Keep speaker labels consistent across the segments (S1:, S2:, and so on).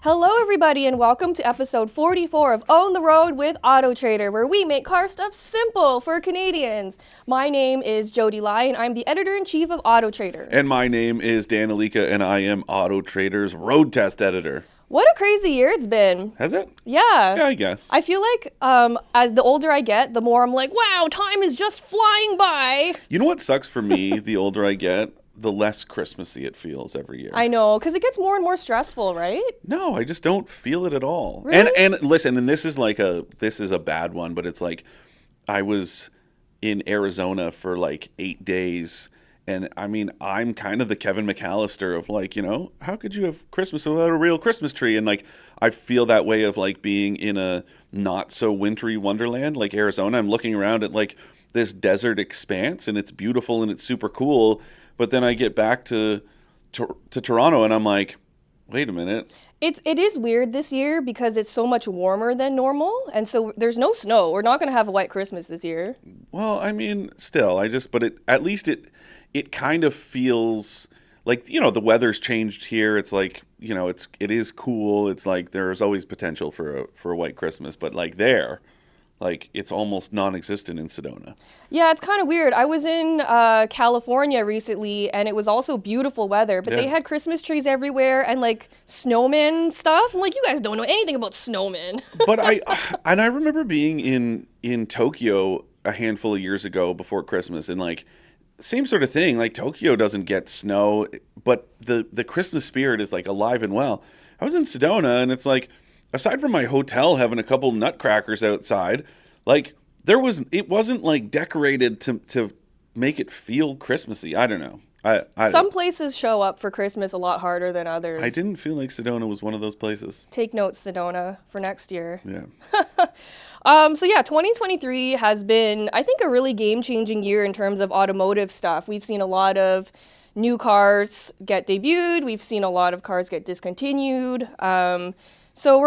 S1: Hello everybody and welcome to episode 44 of On the Road with AutoTrader, where we make car stuff simple for Canadians. My name is Jodi Lai and I'm the editor-in-chief of AutoTrader.
S2: And my name is Dan and I am AutoTrader's road test editor.
S1: What a crazy year it's been.
S2: Has it?
S1: Yeah.
S2: Yeah, I guess.
S1: I feel like as the older I get, the more I'm like, wow, time is just flying by.
S2: You know what sucks for me the older I get? The less Christmassy it feels every year.
S1: I know, because it gets more and more stressful, right?
S2: No, I just don't feel it at all.
S1: Really?
S2: And listen, and this is a bad one, but it's like I was in Arizona for like 8 days, and I mean, I'm kind of the Kevin McAllister of like, you know, how could you have Christmas without a real Christmas tree? And like, I feel that way of like being in a not so wintry wonderland like Arizona. I'm looking around at like this desert expanse, and it's beautiful and it's super cool. But then I get back to Toronto and I'm like, wait a minute.
S1: It is weird this year because it's so much warmer than normal, and so there's no snow. We're not going to have a white Christmas this year.
S2: Well, I mean, still, at least it kind of feels like, you know, the weather's changed here. It's like, you know, it is cool. It's like there's always potential for a white Christmas, but like it's almost non-existent in Sedona.
S1: Yeah, it's kind of weird. I was in California recently, and it was also beautiful weather, but they had Christmas trees everywhere and like snowmen stuff. I'm like, you guys don't know anything about snowmen.
S2: But I remember being in Tokyo a handful of years ago before Christmas, and like same sort of thing. Like Tokyo doesn't get snow, but the Christmas spirit is like alive and well. I was in Sedona, and it's like, aside from my hotel having a couple nutcrackers outside, like it wasn't like decorated to make it feel Christmassy. I don't know.
S1: Some places show up for Christmas a lot harder than others.
S2: I didn't feel like Sedona was one of those places.
S1: Take notes, Sedona, for next year.
S2: Yeah.
S1: 2023 has been, I think, a really game-changing year in terms of automotive stuff. We've seen a lot of new cars get debuted. We've seen a lot of cars get discontinued. So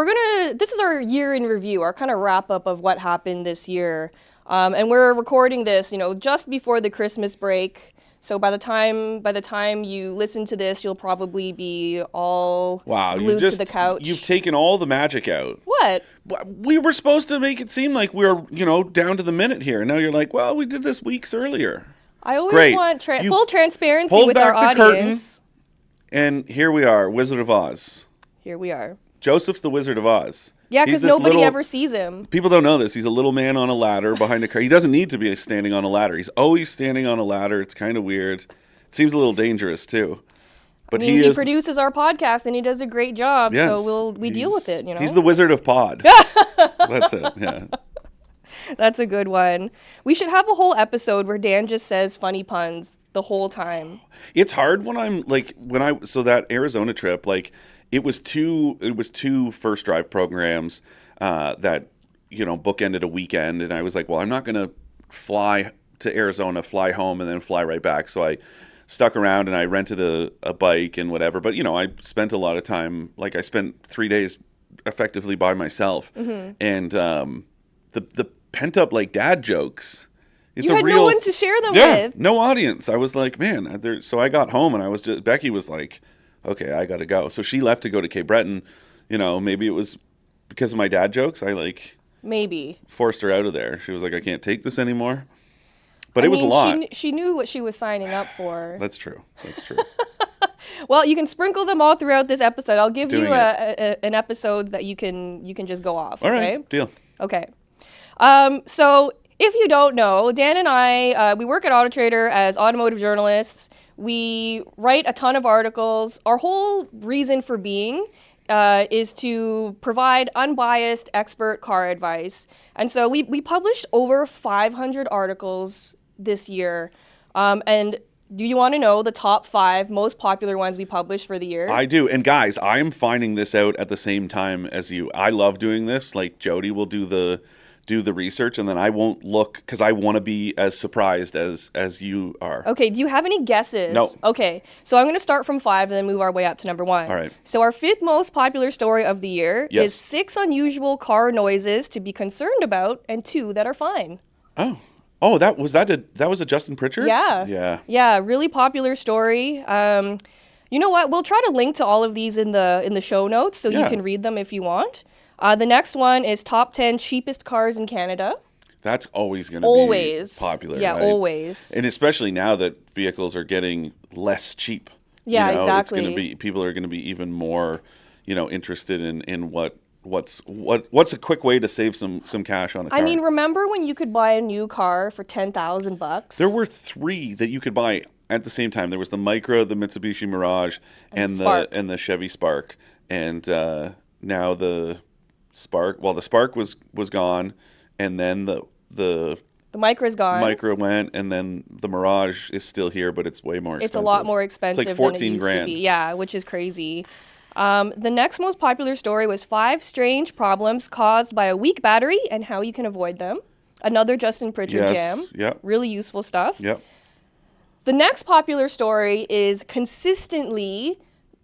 S1: this is our year in review, our kind of wrap up of what happened this year. And we're recording this, just before the Christmas break. So by the time you listen to this, you'll probably be all glued to the couch.
S2: You've taken all the magic out.
S1: What?
S2: We were supposed to make it seem like we're, down to the minute here. Now you're like, well, we did this weeks earlier.
S1: I always want full transparency with our audience.
S2: Curtain, and here we are, Wizard of Oz.
S1: Here we are.
S2: Joseph's the Wizard of Oz.
S1: Yeah, because nobody ever sees him.
S2: People don't know this. He's a little man on a ladder behind a car. He doesn't need to be standing on a ladder. He's always standing on a ladder. It's kind of weird. It seems a little dangerous, too. But he
S1: produces our podcast, and he does a great job,
S2: yes,
S1: so we deal with it,
S2: He's the Wizard of Pod. That's it, yeah.
S1: That's a good one. We should have a whole episode where Dan just says funny puns the whole time.
S2: It's hard when so that Arizona trip, like, It was two first drive programs that, bookended a weekend. And I was like, well, I'm not going to fly to Arizona, fly home, and then fly right back. So I stuck around and I rented a bike and whatever. But, I spent a lot of time, like I spent 3 days effectively by myself. Mm-hmm. And the pent up like dad jokes.
S1: You had no one to share them with.
S2: No audience. I was like, man. So I got home and Becky was like, okay, I got to go. So she left to go to Cape Breton. Maybe it was because of my dad jokes. I
S1: maybe
S2: forced her out of there. She was like, I can't take this anymore. But it was a lot.
S1: She knew what she was signing up for.
S2: That's true.
S1: Well, you can sprinkle them all throughout this episode. I'll give you an episode that you can just go off.
S2: All right,
S1: okay?
S2: Deal.
S1: Okay. So if you don't know, Dan and I, we work at AutoTrader as automotive journalists. We write a ton of articles. Our whole reason for being is to provide unbiased expert car advice. And so we published over 500 articles this year. And do you want to know the top 5 most popular ones we published for the year?
S2: I do. And guys, I am finding this out at the same time as you. I love doing this. Like Jodi will do the research, and then I won't look because I want to be as surprised as you are.
S1: Okay, do you have any guesses?
S2: No.
S1: Okay, so I'm going to start from 5 and then move our way up to number 1.
S2: All right.
S1: So our 5th most popular story of the year is 6 unusual car noises to be concerned about and 2 that are fine.
S2: Oh, that was a Justin Pritchard?
S1: Yeah. Really popular story. You know what? We'll try to link to all of these in the show notes so you
S2: Yeah.
S1: can read them if you want. The next one is top 10 cheapest cars in Canada.
S2: That's always going to be
S1: Always.
S2: popular,
S1: Yeah,
S2: right?
S1: always.
S2: And especially now that vehicles are getting less cheap.
S1: Yeah,
S2: It's going to
S1: exactly.
S2: be, people are going to be even more, interested in what's a quick way to save some cash on a car.
S1: I mean, remember when you could buy a new car for $10,000?
S2: There were three that you could buy at the same time. There was the Micra, the Mitsubishi Mirage, and
S1: Spark.
S2: the Chevy Spark. And now the Spark, well, the Spark was gone, and then the
S1: The Micra's gone.
S2: Micra went, and then the Mirage is still here, but it's way more expensive.
S1: It's a lot more expensive
S2: It's like
S1: than it
S2: 14
S1: used to
S2: grand.
S1: be. Yeah, which is crazy. The next most popular story was 5 strange problems caused by a weak battery and how you can avoid them. Another Justin Pritchard
S2: Yes,
S1: jam.
S2: yep.
S1: Really useful stuff.
S2: Yep.
S1: The next popular story is consistently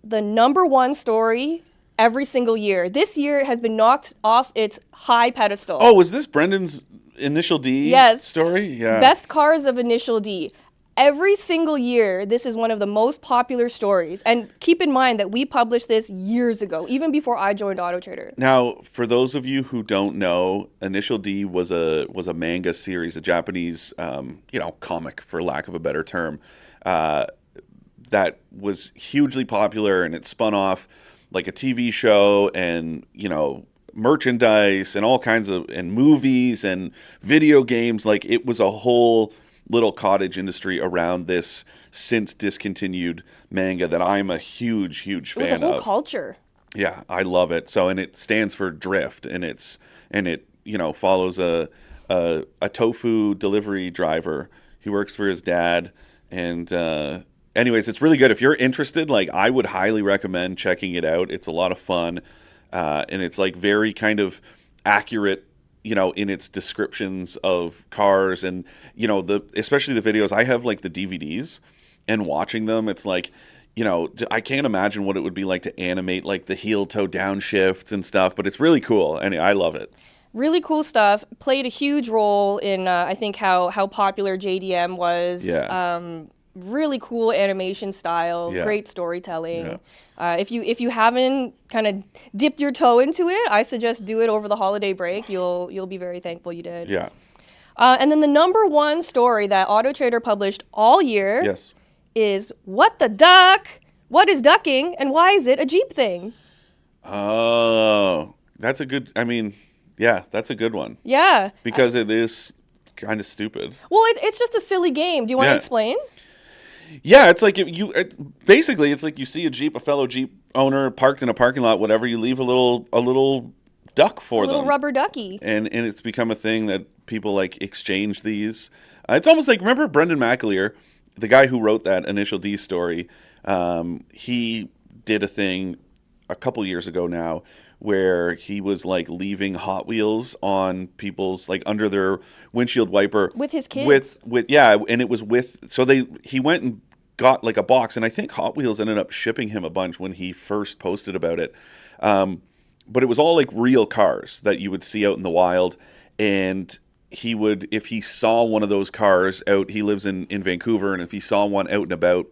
S1: the number one story every single year. This year it has been knocked off its high pedestal.
S2: Oh, was this Brendan's Initial D
S1: Yes.
S2: story? Yeah.
S1: Best cars of Initial D. Every single year, this is one of the most popular stories. And keep in mind that we published this years ago, even before I joined AutoTrader.
S2: Now, for those of you who don't know, Initial D was a manga series, a Japanese, comic, for lack of a better term, that was hugely popular, and it spun off like a TV show and merchandise and all kinds of and movies and video games. Like, it was a whole little cottage industry around this since discontinued manga that I'm a huge
S1: It
S2: fan
S1: was a whole
S2: of.
S1: culture.
S2: Yeah, I love it. So, and it stands for Drift, and it follows a tofu delivery driver. He works for his dad, and anyways, it's really good. If you're interested, like, I would highly recommend checking it out. It's a lot of fun, and it's like very kind of accurate, in its descriptions of cars, and especially the videos. I have like the DVDs, and watching them, it's like, I can't imagine what it would be like to animate like the heel toe downshifts and stuff, but it's really cool, and I love it.
S1: Really cool stuff. Played a huge role in, I think, how popular JDM was.
S2: Yeah.
S1: Really cool animation style,
S2: Yeah.
S1: great storytelling.
S2: Yeah.
S1: If you haven't kind of dipped your toe into it, I suggest do it over the holiday break. You'll be very thankful you did.
S2: Yeah.
S1: And then the number one story that AutoTrader published all year
S2: Yes.
S1: is what the duck? What is ducking, and why is it a Jeep thing?
S2: Oh, that's a good. I mean, yeah, that's a good one,
S1: Yeah.
S2: because it is kind of stupid.
S1: Well, it's just a silly game. Do you want to
S2: Yeah.
S1: explain?
S2: Yeah, it's like basically it's like you see a fellow Jeep owner parked in a parking lot, whatever. You leave a little duck for
S1: A little
S2: them,
S1: rubber ducky.
S2: and it's become a thing that people like exchange these. It's almost like, remember Brendan McAleer, the guy who wrote that Initial D story. He did a thing a couple years ago now where he was like leaving Hot Wheels on people's, like, under their windshield wiper
S1: With his kids.
S2: with and it was he went and got like a box, and I think Hot Wheels ended up shipping him a bunch when he first posted about it. But it was all like real cars that you would see out in the wild, and he would, if he saw one of those cars out, he lives in Vancouver, and if he saw one out and about,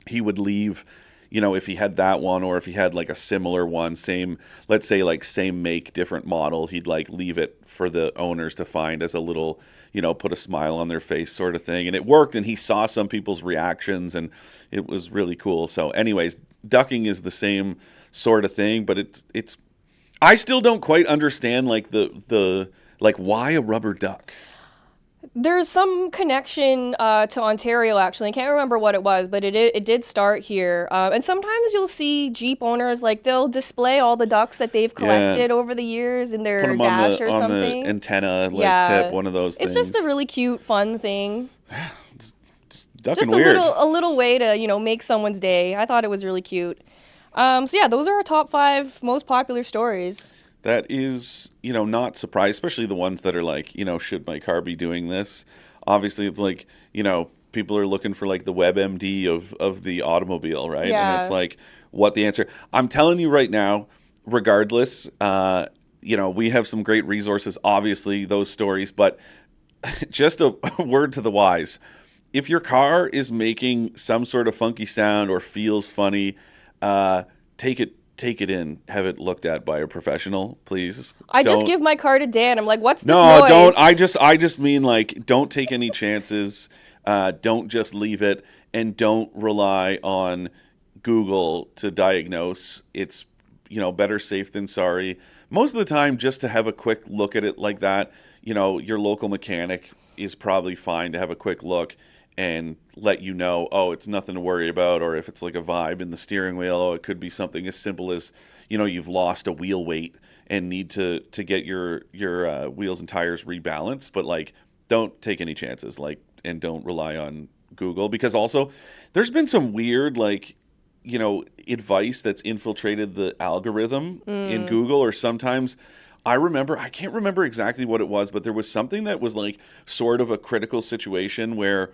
S2: he would leave, if he had that one, or if he had like a similar one, let's say like same make, different model, he'd like leave it for the owners to find as a little, put a smile on their face sort of thing. And it worked, and he saw some people's reactions, and it was really cool. So anyways, ducking is the same sort of thing, but it's I still don't quite understand like the like, why a rubber duck?
S1: There's some connection to Ontario, actually. I can't remember what it was, but it did start here. And sometimes you'll see Jeep owners, like, they'll display all the ducks that they've collected over the years in
S2: Put
S1: their
S2: them
S1: dash or
S2: on
S1: something.
S2: the antenna, like,
S1: Yeah.
S2: tip, one of those
S1: It's
S2: things.
S1: just a really cute, fun thing.
S2: Ducking
S1: Just a
S2: weird.
S1: little way to, make someone's day. I thought it was really cute. So yeah, those are our top 5 most popular stories.
S2: That is, not surprised, especially the ones that are like, should my car be doing this? Obviously, it's like, people are looking for like the WebMD of the automobile, right?
S1: Yeah.
S2: And it's like, what the answer? I'm telling you right now, regardless, we have some great resources, obviously, those stories, but just a word to the wise. if your car is making some sort of funky sound or feels funny, take it in, have it looked at by a professional, please.
S1: I just
S2: Don't.
S1: give my car to Dan. I'm like, what's this
S2: No, don't.
S1: noise?
S2: I just mean like don't take any chances. Don't just leave it, and don't rely on Google to diagnose. It's better safe than sorry. Most of the time, just to have a quick look at it like that, your local mechanic is probably fine to have a quick look and let you know, oh, it's nothing to worry about, or if it's like a vibe in the steering wheel, oh, it could be something as simple as you've lost a wheel weight and need to get your wheels and tires rebalanced. But like, don't take any chances, like, and don't rely on Google, because also there's been some weird like advice that's infiltrated the algorithm in Google, or sometimes I can't remember exactly what it was, but there was something that was like sort of a critical situation where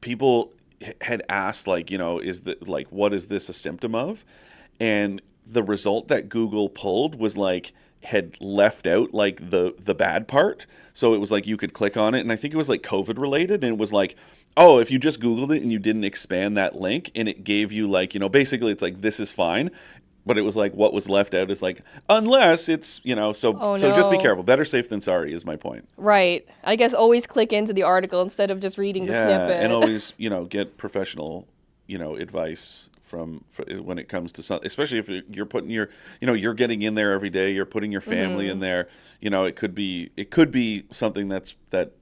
S2: people had asked, like, is that like, what is this a symptom of? And the result that Google pulled was like had left out like the bad part. So it was like you could click on it, and I think it was like COVID related, and it was like, oh, if you just Googled it and you didn't expand that link, and it gave you like, basically it's like, this is fine. But it was like, what was left out is like, unless it's,
S1: Oh
S2: so just be
S1: no.
S2: careful. Better safe than sorry is my point.
S1: Right. I guess always click into the article instead of just reading the
S2: Yeah, and
S1: snippet.
S2: always, get professional, advice when it comes to some, especially if you're putting you're getting in there every day, you're putting your family in there. It could be something that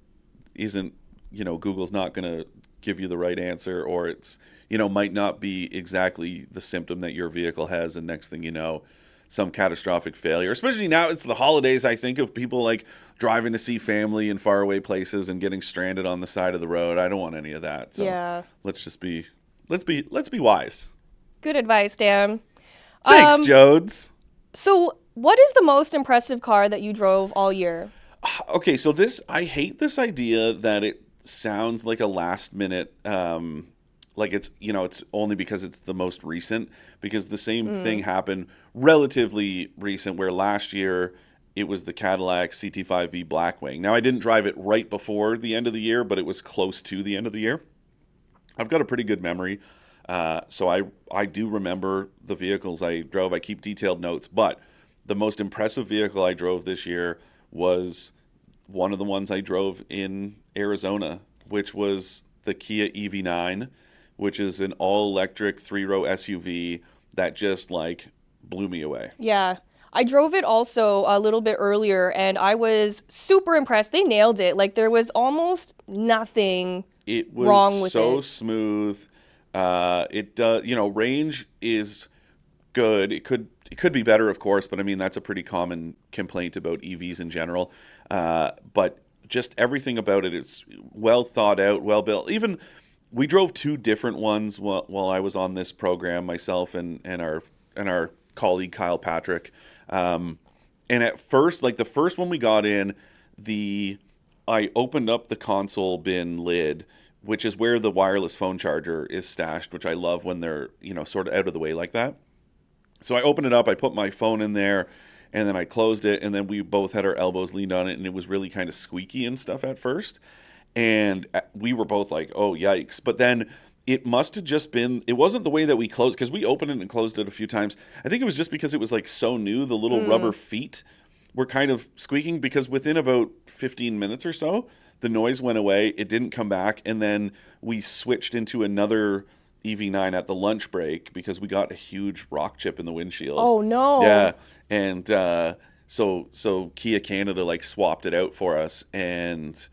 S2: isn't, Google's not going to give you the right answer, or it's, might not be exactly the symptom that your vehicle has, and next thing you know, some catastrophic failure. Especially now, it's the holidays. I think of people like driving to see family in faraway places and getting stranded on the side of the road. I don't want any of that. So
S1: Yeah.
S2: let's just be let's be wise.
S1: Good advice, Dan.
S2: Thanks,
S1: Um,
S2: Jodes.
S1: so what is the most impressive car that you drove all year?
S2: Okay, so I hate this idea that it sounds like a last minute, like it's only because it's the most recent, because the same thing happened relatively recent, where last year it was the Cadillac CT5V Blackwing. Now, I didn't drive it right before the end of the year, but it was close to the end of the year. I've got a pretty good memory, so I do remember the vehicles I drove. I keep detailed notes, but the most impressive vehicle I drove this year was one of the ones I drove in Arizona, which was the Kia EV9, which is an all-electric three-row SUV that just like blew me away.
S1: Yeah. I drove it also a little bit earlier and I was super impressed. They nailed it. Like there was almost nothing
S2: It was
S1: wrong with
S2: so
S1: it.
S2: smooth. It does, range is good. It could be better, of course, but I mean that's a pretty common complaint about EVs in general. But just everything about it, it's well thought out, well built. Even we drove two different ones while I was on this program, myself and our colleague Kyle Patrick. And at first, like the first one we got in, the I opened up the console bin lid, which is where the wireless phone charger is stashed, which I love when they're, sort of out of the way like that. So I opened it up, I put my phone in there, and then I closed it, and then we both had our elbows leaned on it, and it was really kind of squeaky and stuff at first. And we were both like, oh, yikes. But then it must have just been, it wasn't the way that we closed, because we opened it and closed it a few times. I think it was just because it was like so new, the little rubber feet were kind of squeaking, because within about 15 minutes or so, the noise went away, it didn't come back, and then we switched into another EV9 at the lunch break because we got a huge rock chip in the windshield.
S1: Oh no.
S2: Yeah, and so Kia Canada like swapped it out for us, and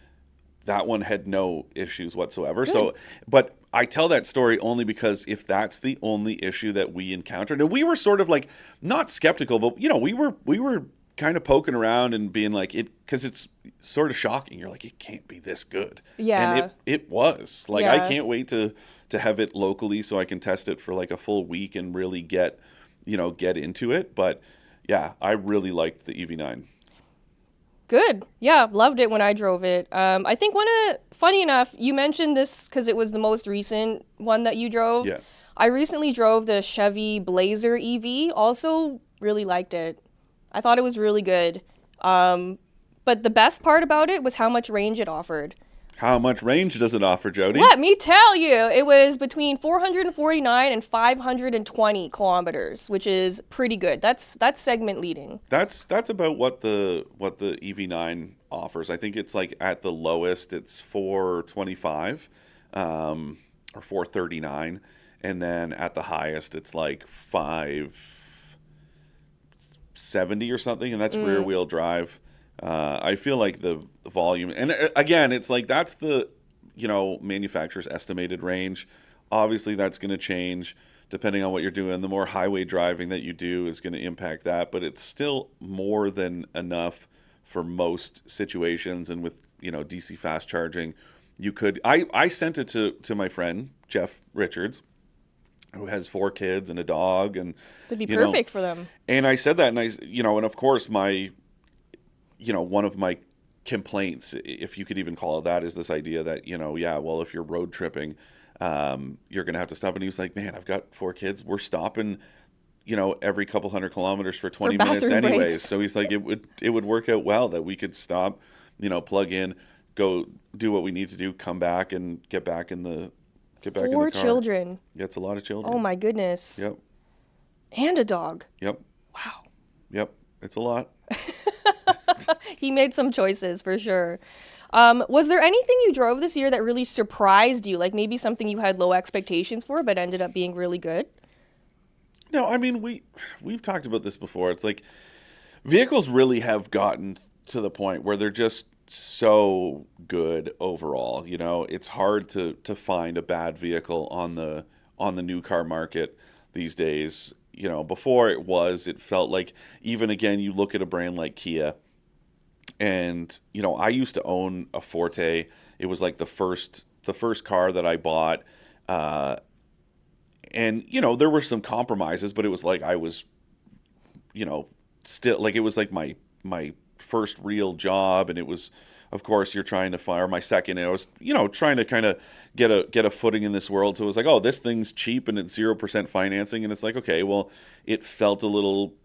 S2: that one had no issues whatsoever.
S1: Good.
S2: So, but I tell that story only because if that's the only issue that we encountered, and we were sort of like not skeptical, but we were kind of poking around and being like it, because it's sort of shocking. You're like, it can't be this good, and
S1: Yeah.
S2: it was. Like I
S1: Yeah.
S2: can't wait to have it locally so I can test it for like a full week and really get into it. But yeah, I really liked the EV9.
S1: Good. Yeah, loved it when I drove it. I think funny enough, you mentioned this because it was the most recent one that you drove.
S2: Yeah.
S1: I recently drove the Chevy Blazer EV. Also, really liked it. I thought it was really good. But the best part about it was how much range it offered.
S2: How much range does it offer, Jody?
S1: Let me tell you, it was between 449 and 520 kilometers, which is pretty good. That's segment leading.
S2: That's about what the EV9 offers. I think it's like at the lowest it's 425 or 439, and then at the highest it's like 570 or something, and that's rear wheel drive. I feel like the volume, and again, it's like that's the manufacturer's estimated range. Obviously, that's going to change depending on what you're doing. The more highway driving that you do is going to impact that, but it's still more than enough for most situations. And with DC fast charging, you could. I sent it to my friend Jeff Richards, who has 4 kids and a dog, and
S1: That'd be perfect for them.
S2: and I said that, and and of course one of my complaints, if you could even call it that, is this idea that yeah, well, if you're road tripping, you're gonna have to stop. And he was like, man, I've got 4 kids, we're stopping every couple hundred kilometers for 20 minutes anyways.
S1: Breaks.
S2: So he's like, it would work out well that we could stop, plug in, go do what we need to do, come back and get back in the in the
S1: 4
S2: car.
S1: children.
S2: Yeah, it's a lot of children.
S1: Oh my goodness.
S2: Yep.
S1: And a dog.
S2: Yep.
S1: Wow.
S2: Yep. It's a lot.
S1: He made some choices for sure. Was there anything you drove this year that really surprised you? Like maybe something you had low expectations for, but ended up being really good?
S2: No, I mean we've talked about this before. It's like vehicles really have gotten to the point where they're just so good overall. It's hard to find a bad vehicle on the new car market these days. Before it felt like, even again, you look at a brand like Kia, and I used to own a Forte. It was like the first car that I bought, and there were some compromises, but it was like I was, still like, it was like my first real job, and it was, of course, you're trying to fire my second, and I was trying to kind of get a footing in this world. So it was like, oh, this thing's cheap and it's 0% financing, and it's like, okay, well, it felt a little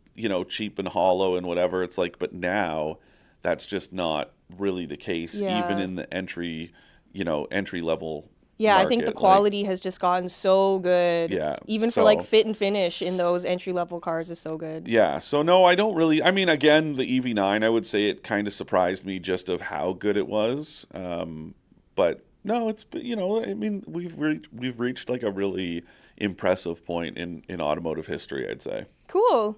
S2: cheap and hollow and whatever. It's like, but now that's just not really the case.
S1: Yeah.
S2: Even in the entry level
S1: Yeah,
S2: market.
S1: I think the quality has just gotten so good.
S2: Yeah,
S1: Even for like fit and finish in those entry level cars is so good.
S2: Yeah, so no, I don't really. I mean, again, the EV9, I would say it kind of surprised me just of how good it was. But no, it's I mean, we've reached like a really impressive point in automotive history, I'd say.
S1: Cool.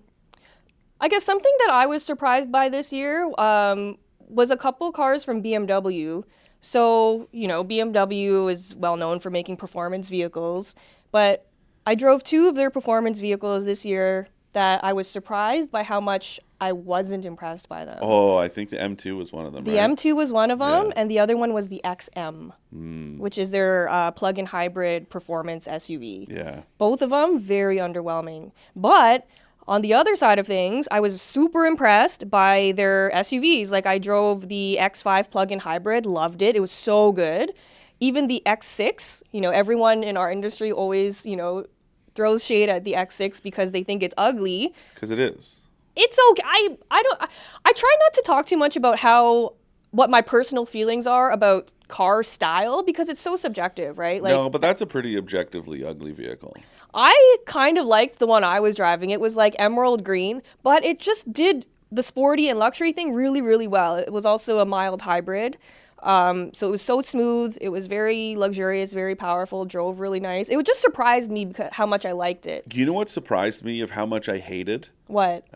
S1: I guess something that I was surprised by this year was a couple cars from BMW. So, BMW is well known for making performance vehicles, but I drove 2 of their performance vehicles this year that I was surprised by how much I wasn't impressed by them.
S2: Oh, I think the M2 was one of them,
S1: The
S2: right?
S1: M2 was one of them,
S2: Yeah.
S1: and the other one was the XM, which is their plug-in hybrid performance SUV.
S2: Yeah.
S1: Both of them very underwhelming. But on the other side of things, I was super impressed by their SUVs. Like I drove the X5 plug-in hybrid, loved it. It was so good. Even the X6, everyone in our industry always, throws shade at the X6 because they think it's ugly.
S2: Because it is.
S1: It's okay. I try not to talk too much about what my personal feelings are about car style because it's so subjective, right? Like,
S2: No, but that's a pretty objectively ugly vehicle.
S1: I kind of liked the one I was driving. It was like emerald green, but it just did the sporty and luxury thing really, really well. It was also a mild hybrid. So it was so smooth. It was very luxurious, very powerful, drove really nice. It just surprised me how much I liked it.
S2: Do you know what surprised me of how much I hated?
S1: What?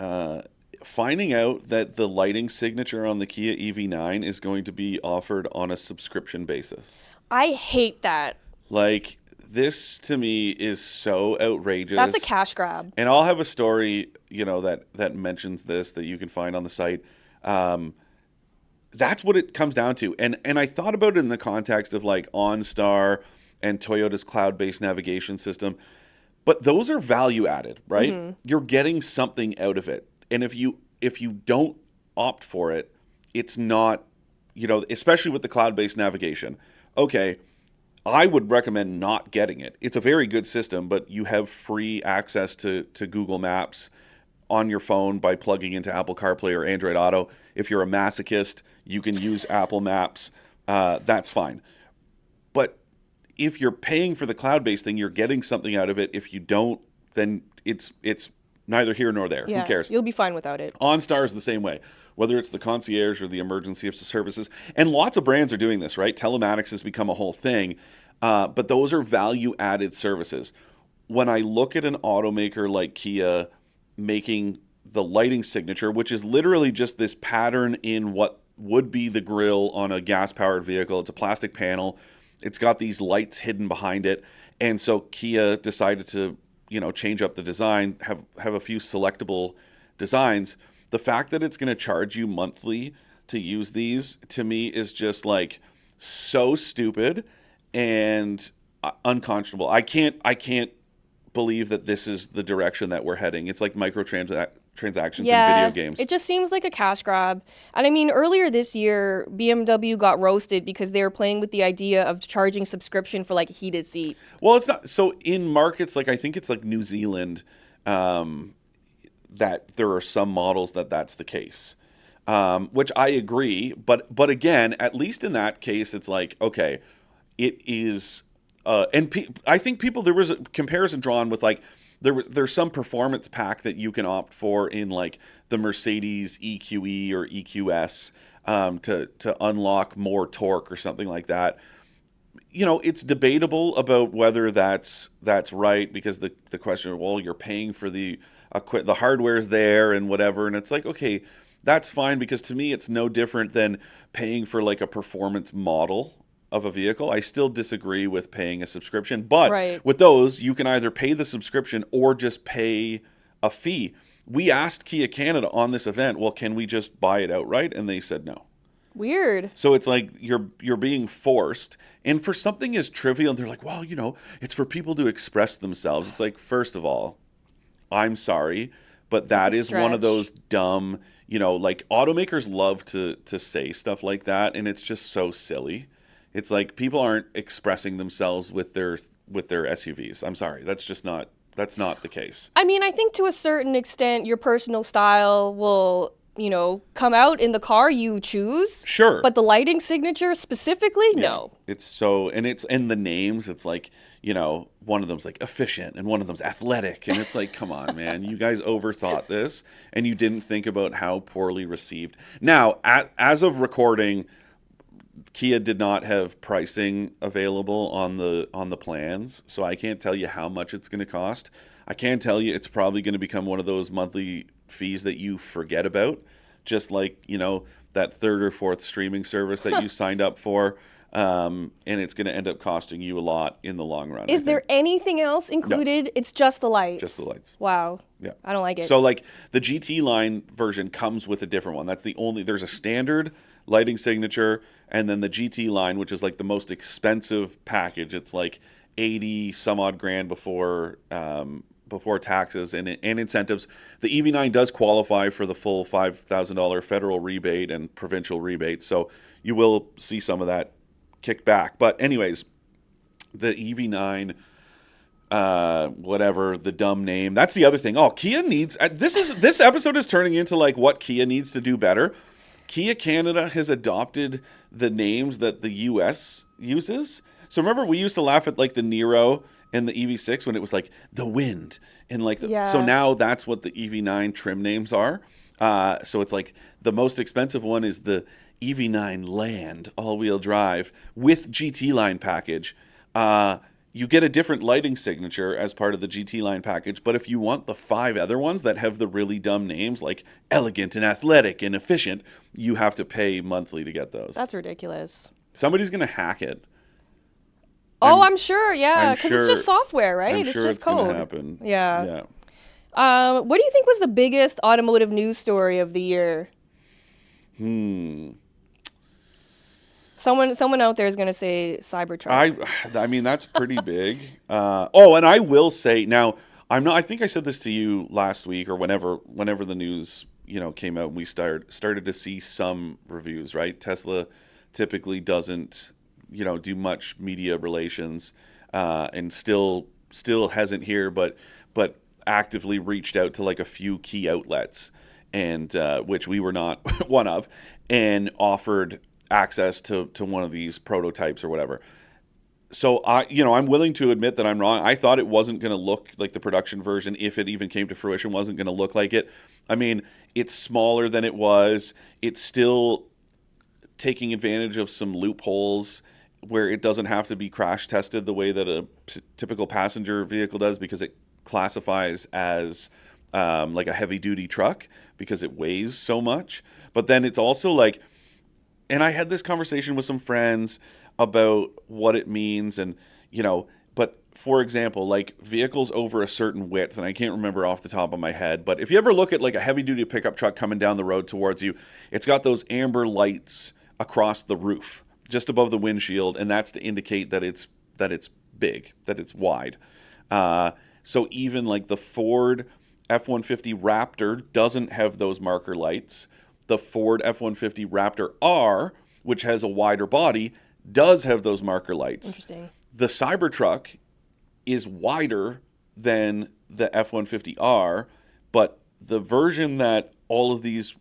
S2: Finding out that the lighting signature on the Kia EV9 is going to be offered on a subscription basis.
S1: I hate that.
S2: Like, this to me is so outrageous.
S1: That's a cash grab.
S2: And I'll have a story, that mentions this that you can find on the site. That's what it comes down to. And I thought about it in the context of like OnStar and Toyota's cloud-based navigation system. But those are value added, right? Mm-hmm. You're getting something out of it. And if you don't opt for it, it's not, especially with the cloud-based navigation. Okay, I would recommend not getting it. It's a very good system, but you have free access to Google Maps on your phone by plugging into Apple CarPlay or Android Auto. If you're a masochist, you can use Apple Maps that's fine. But if you're paying for the cloud-based thing, you're getting something out of it. If you don't, then it's neither here nor there. Who
S1: Yeah,
S2: cares?
S1: you'll be fine without it.
S2: OnStar is the same way, whether it's the concierge or the emergency services. And lots of brands are doing this, right? Telematics has become a whole thing, but those are value-added services. When I look at an automaker like Kia making the lighting signature, which is literally just this pattern in what would be the grille on a gas-powered vehicle. It's a plastic panel. It's got these lights hidden behind it. And so Kia decided to, change up the design, have a few selectable designs. The fact that it's going to charge you monthly to use these, to me, is just like so stupid and unconscionable. I can't believe that this is the direction that we're heading. It's like microtransactions in video games.
S1: It just seems like a cash grab. And I mean, earlier this year, BMW got roasted because they were playing with the idea of charging subscription for like a heated seat.
S2: Well, it's not. So in markets like, I think it's like New Zealand, that there are some models that's the case, which I agree. But again, at least in that case, it's like, okay, it is. I think there was a comparison drawn with like there's some performance pack that you can opt for in like the Mercedes EQE or EQS, to unlock more torque or something like that. It's debatable about whether that's right, because the question, well, you're paying for the hardware's there and whatever, and it's like, okay, that's fine, because to me it's no different than paying for like a performance model of a vehicle. I still disagree with paying a subscription, but
S1: Right.
S2: with those, you can either pay the subscription or just pay a fee. We asked Kia Canada on this event, well, can we just buy it outright? And they said no.
S1: Weird.
S2: So it's like you're being forced. And for something as trivial, they're like, well, it's for people to express themselves. It's like, first of all, I'm sorry, but that
S1: It's a
S2: is one of
S1: stretch.
S2: those dumb, like automakers love to say stuff like that, and it's just so silly. It's like people aren't expressing themselves with their SUVs. I'm sorry, that's not the case.
S1: I mean, I think to a certain extent, your personal style will, come out in the car you choose.
S2: Sure.
S1: But the lighting signature specifically, no.
S2: It's so, and it's in the names. It's like, one of them's like efficient and one of them's athletic. And it's like, come on, man, you guys overthought this and you didn't think about how poorly received. Now, as of recording, Kia did not have pricing available on the plans, so I can't tell you how much it's going to cost. I can tell you it's probably going to become one of those monthly fees that you forget about, just like that third or fourth streaming service that you signed up for, and it's going to end up costing you a lot in the long run.
S1: Is there anything else included? It's just the lights.
S2: Just the lights.
S1: Wow.
S2: Yeah.
S1: I don't like it.
S2: So like the GT line version comes with a different one. That's there's a standard lighting signature, and then the GT line, which is like the most expensive package. It's like 80 some odd grand before taxes and incentives. The EV9 does qualify for the full $5,000 federal rebate and provincial rebate, so you will see some of that kicked back. But anyways, the EV9, whatever the dumb name. That's the other thing. Oh, Kia needs. This episode is turning into like what Kia needs to do better. Kia Canada has adopted the names that the US uses. So remember, we used to laugh at like the Niro and the EV6 when it was like the Wind and like
S1: Yeah.
S2: So now that's what the EV9 trim names are. So it's like the most expensive one is the EV9 Land all-wheel drive with GT line package. You get a different lighting signature as part of the GT line package, but if you want the 5 other ones that have the really dumb names like elegant and athletic and efficient, you have to pay monthly to get those.
S1: That's ridiculous.
S2: Somebody's going to hack it.
S1: I'm sure, yeah,
S2: I'm
S1: because
S2: sure-
S1: it's just software, right?
S2: I'm
S1: It's
S2: sure
S1: just
S2: it's going
S1: code.
S2: to happen.
S1: Yeah.
S2: Yeah.
S1: What do you think was the biggest automotive news story of the year? Someone out there is going to say Cybertruck.
S2: I mean, that's pretty big. And I will say now, I think I said this to you last week or whenever the news, came out and we started to see some reviews, right? Tesla typically doesn't, do much media relations, and still hasn't here, but actively reached out to like a few key outlets, and which we were not one of, and offered access to one of these prototypes or whatever. So I'm willing to admit that I'm wrong. I thought it wasn't going to look like the production version, if it even came to fruition, wasn't going to look like it. I mean, it's smaller than it was. It's still taking advantage of some loopholes where it doesn't have to be crash tested the way that a typical passenger vehicle does, because it classifies as like a heavy duty truck because it weighs so much. But then it's also like, and I had this conversation with some friends about what it means, and but for example, like vehicles over a certain width, and I can't remember off the top of my head, but if you ever look at like a heavy duty pickup truck coming down the road towards you, it's got those amber lights across the roof just above the windshield, and that's to indicate that it's big, that it's wide. So even like the Ford F-150 Raptor doesn't have those marker lights. The Ford F-150 Raptor R, which has a wider body, does have those marker lights.
S1: Interesting.
S2: The Cybertruck is wider than the F-150R, but the version that all of these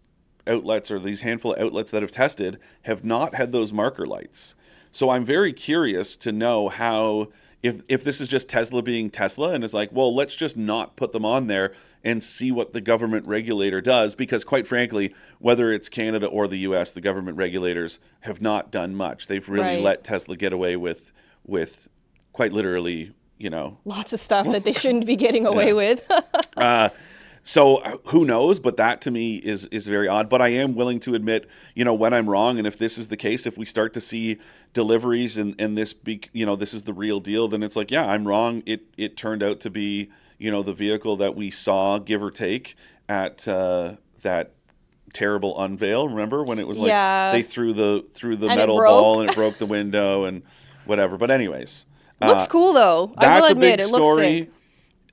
S2: outlets, or these handful of outlets that have tested, have not had those marker lights. So I'm very curious to know how, if this is just Tesla being Tesla and is like, well, let's just not put them on there and see what the government regulator does, because quite frankly, whether it's Canada or the US, the government regulators have not done much. They've really let Tesla get away with quite literally,
S1: lots of stuff that they shouldn't be getting away with.
S2: So who knows? But that to me is very odd. But I am willing to admit, when I'm wrong. And if this is the case, if we start to see deliveries and this this is the real deal, then it's like, yeah, I'm wrong. It turned out to be, the vehicle that we saw, give or take, at that terrible unveil. Remember when it was like they threw the
S1: And
S2: metal ball and it broke the window and whatever. But anyways,
S1: looks cool though. I will admit, it looks sick.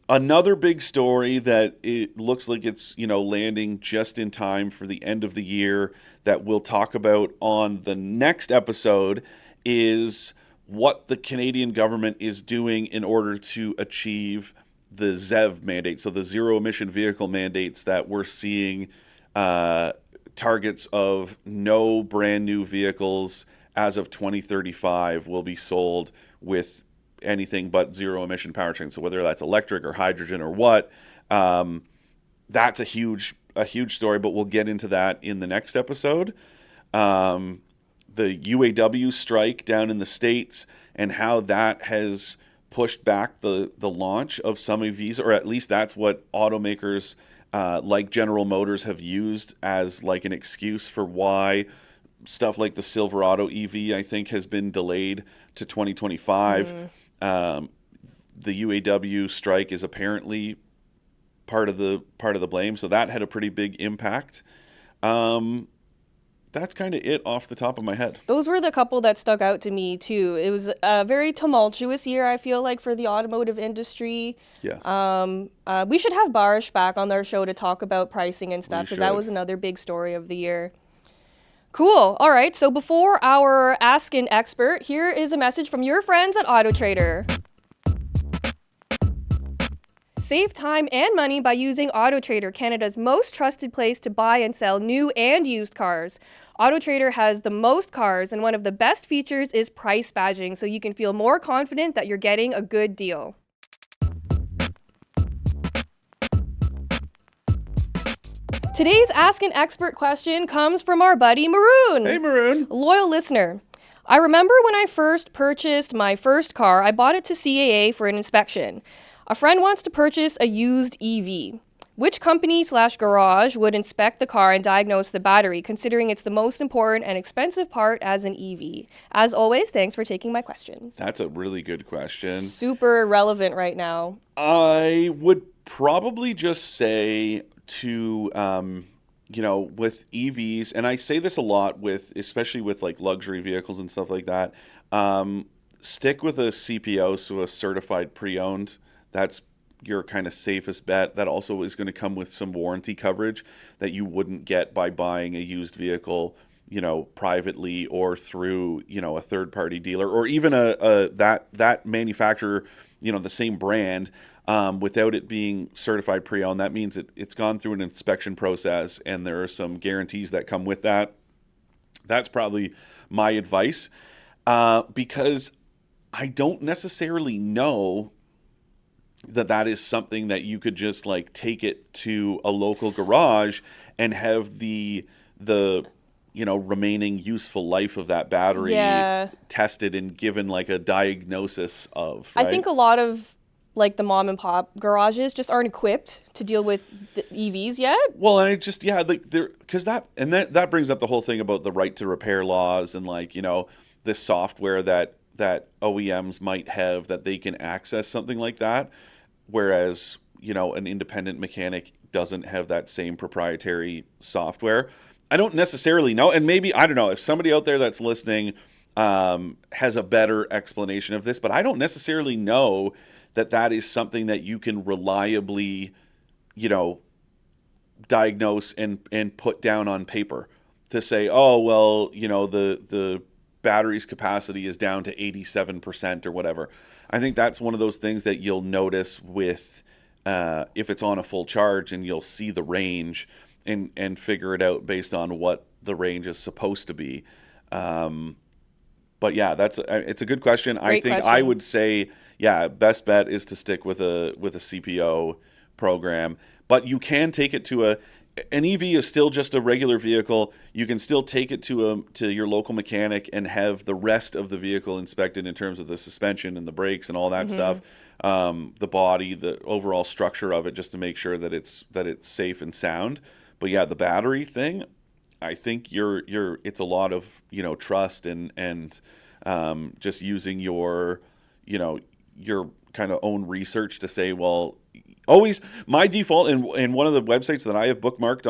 S2: Another big story that it looks like it's, landing just in time for the end of the year, that we'll talk about on the next episode, is what the Canadian government is doing in order to achieve the ZEV mandate. So the zero emission vehicle mandates that we're seeing, targets of no brand new vehicles as of 2035 will be sold with anything but zero emission powertrain. So whether that's electric or hydrogen or what, that's a huge story, but we'll get into that in the next episode. The UAW strike down in the States and how that has pushed back the launch of some EVs, or at least that's what automakers like General Motors have used as like an excuse for why stuff like the Silverado EV, I think, has been delayed to 2025. The UAW strike is apparently part of the blame, so that had a pretty big impact. That's kind of it off the top of my head.
S1: Those were the couple that stuck out to me too. It was a very tumultuous year, I feel like, for the automotive industry.
S2: Yes.
S1: We should have Barsh back on our show to talk about pricing and stuff, because that was another big story of the year. Cool. All right. So before our Ask an Expert, here is a message from your friends at AutoTrader. Save time and money by using AutoTrader, Canada's most trusted place to buy and sell new and used cars. AutoTrader has the most cars, and one of the best features is price badging, so you can feel more confident that you're getting a good deal. Today's Ask an Expert question comes from our buddy Maroon.
S2: Hey, Maroon.
S1: A loyal listener. I remember when I first purchased my first car, I bought it to CAA for an inspection. A friend wants to purchase a used EV. Which company/garage would inspect the car and diagnose the battery, considering it's the most important and expensive part as an EV? As always, thanks for taking my question.
S2: That's a really good question.
S1: Super relevant right now.
S2: I would probably just say to, with EVs, and I say this a lot especially with like luxury vehicles and stuff like that, stick with a CPO, so a certified pre-owned. That's your kind of safest bet. That also is going to come with some warranty coverage that you wouldn't get by buying a used vehicle, privately or through, a third-party dealer, or even that manufacturer, the same brand, without it being certified pre-owned. That means it's gone through an inspection process, and there are some guarantees that come with that. That's probably my advice, because I don't necessarily know that is something that you could just like take it to a local garage and have the remaining useful life of that battery
S1: Yeah.
S2: tested and given like a diagnosis of,
S1: I think
S2: right?
S1: a lot of like the mom and pop garages just aren't equipped to deal with the EVs yet.
S2: Well, and I just, yeah, like there, because that brings up the whole thing about the right to repair laws and like, this software that OEMs might have that they can access something like that, whereas, an independent mechanic doesn't have that same proprietary software. I don't necessarily know, and maybe, I don't know, if somebody out there that's listening has a better explanation of this, but I don't necessarily know that is something that you can reliably, you know, diagnose and put down on paper to say, oh well, the battery's capacity is down to 87% or whatever. I think that's one of those things that you'll notice with if it's on a full charge, and you'll see the range and figure it out based on what the range is supposed to be. But yeah, it's a good question. I
S1: Great
S2: think I
S1: question.
S2: would say, yeah, best bet is to stick with a CPO program. But you can take it to an EV is still just a regular vehicle. You can still take it to your local mechanic and have the rest of the vehicle inspected in terms of the suspension and the brakes and all that stuff, the body, the overall structure of it, just to make sure that it's safe and sound. But yeah, the battery thing, I think it's a lot of trust and just using your kind of own research to say, well, always my default in one of the websites that I have bookmarked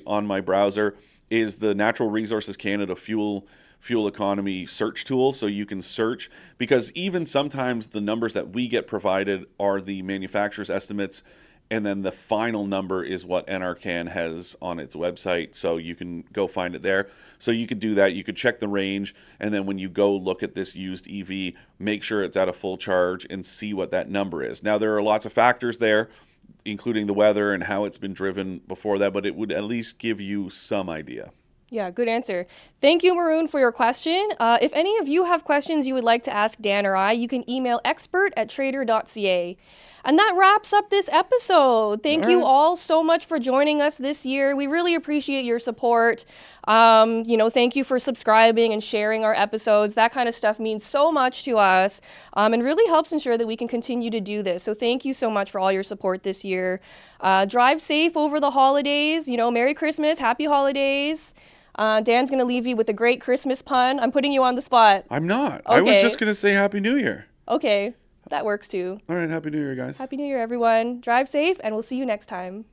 S2: on my browser is the Natural Resources Canada fuel economy search tool, so you can search, because even sometimes the numbers that we get provided are the manufacturer's estimates, and then the final number is what NRCan has on its website, so you can go find it there. So you could do that. You could check the range, and then when you go look at this used EV, make sure it's at a full charge and see what that number is. Now, there are lots of factors there, including the weather and how it's been driven before that, but it would at least give you some idea.
S1: Yeah, good answer. Thank you, Maroon, for your question. If any of you have questions you would like to ask Dan or I, you can email expert@trader.ca. And that wraps up this episode.
S2: All
S1: Thank you
S2: right.
S1: all so much for joining us this year. We really appreciate your support. Thank you for subscribing and sharing our episodes. That kind of stuff means so much to us, and really helps ensure that we can continue to do this. So thank you so much for all your support this year. Drive safe over the holidays. Merry Christmas, Happy Holidays. Dan's going to leave you with a great Christmas pun. I'm putting you on the spot.
S2: I'm not. I was
S1: Okay.
S2: just going to say Happy New Year.
S1: Okay. That works too.
S2: All right. Happy New Year, guys.
S1: Happy New Year, everyone. Drive safe, and we'll see you next time.